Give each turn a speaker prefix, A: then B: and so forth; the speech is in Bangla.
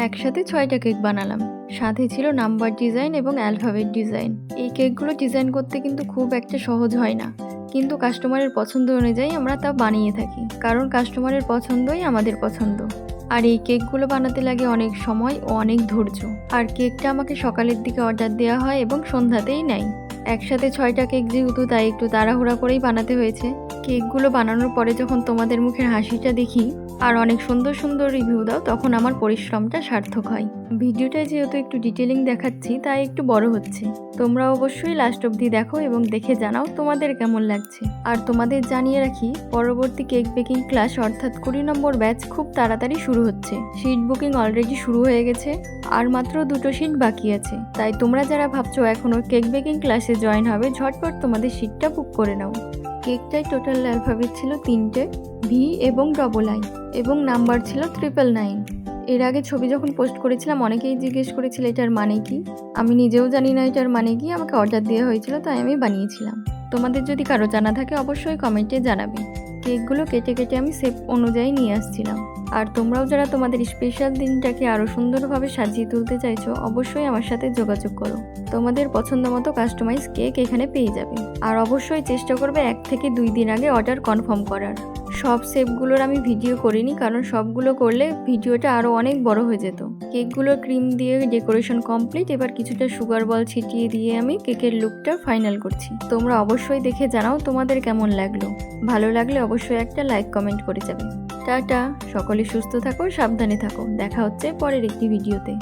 A: একসাথে 6টা কেক বানালাম। সাথে ছিল নাম্বার ডিজাইন এবং অ্যালফাবেট ডিজাইন। এই কেকগুলো ডিজাইন করতে কিন্তু খুব একটা সহজ হয় না, কিন্তু কাস্টমারের পছন্দ অনুযায়ী আমরা তা বানিয়ে থাকি, কারণ কাস্টমারের পছন্দই আমাদের পছন্দ। আর এই কেকগুলো বানাতে লাগে অনেক সময় ও অনেক ধৈর্য। আর কেকটা আমাকে সকালের দিকে অর্ডার দেওয়া হয় এবং সন্ধ্যাতেই নেয়। একসাথে 6টা কেক যেহেতু, তাই একটু তাড়াহুড়া করেই বানাতে হয়েছে। কেকগুলো বানানোর পরে যখন তোমাদের মুখের হাসিটা দেখি আর অনেক সুন্দর সুন্দর রিভিউ দাও, তখন আমার পরিশ্রমটা সার্থক হয়। ভিডিওটায় যেহেতু একটু ডিটেলিং দেখাচ্ছি, তাই একটু বড় হচ্ছে। তোমরা অবশ্যই লাস্ট অবধি দেখো এবং দেখে জানাও তোমাদের কেমন লাগছে। আর তোমাদের জানিয়ে রাখি, পরবর্তী কেক বেকিং ক্লাস অর্থাৎ 20 নম্বর ব্যাচ খুব তাড়াতাড়ি শুরু হচ্ছে। সিট বুকিং অলরেডি শুরু হয়ে গেছে, আর মাত্র 2টো সিট বাকি আছে। তাই তোমরা যারা ভাবছো এখনও কেক বেকিং ক্লাসে জয়েন হবে, ঝটপট তোমাদের সিটটা বুক করে নাও। কেকটায় টোটাল অ্যালফাবেট ছিল 3টে, ভি এবং ডবল আই, এবং নাম্বার ছিল 999। এর আগে ছবি যখন পোস্ট করেছিলাম, অনেকেই জিজ্ঞেস করেছিল এটার মানে কি। আমি নিজেও জানি না এটার মানে কি, আমাকে অর্ডার দেওয়া হয়েছিল তাই আমি বানিয়েছিলাম। তোমাদের যদি কারো জানা থাকে অবশ্যই কমেন্টে জানাবে। কেকগুলো কেটে কেটে আমি শেপ অনুযায়ী নিয়ে আসছিলাম। আর তোমরাও যারা তোমাদের স্পেশাল দিনটাকে আরও সুন্দরভাবে সাজিয়ে তুলতে চাইছো, অবশ্যই আমার সাথে যোগাযোগ করো। তোমাদের পছন্দ মতো কাস্টমাইজ কেক এখানে পেয়ে যাবে। আর অবশ্যই চেষ্টা করবে 1 থেকে 2 দিন আগে অর্ডার কনফার্ম করার। সব শেপগুলোর আমি ভিডিও করিনি, কারণ সবগুলো করলে ভিডিওটা আরও অনেক বড় হয়ে যেত। কেকগুলোর ক্রিম দিয়ে ডেকোরেশন কমপ্লিট। এবার কিছুটা সুগার বল ছিটিয়ে দিয়ে আমি কেকের লুকটা ফাইনাল করছি। তোমরা অবশ্যই দেখে জানাও তোমাদের কেমন লাগলো। ভালো লাগলে অবশ্যই একটা লাইক কমেন্ট করে যাবে। টাটা, সকলে সুস্থ থাকো, সাবধানে থাকো। দেখা হচ্ছে পরের একটি ভিডিওতে।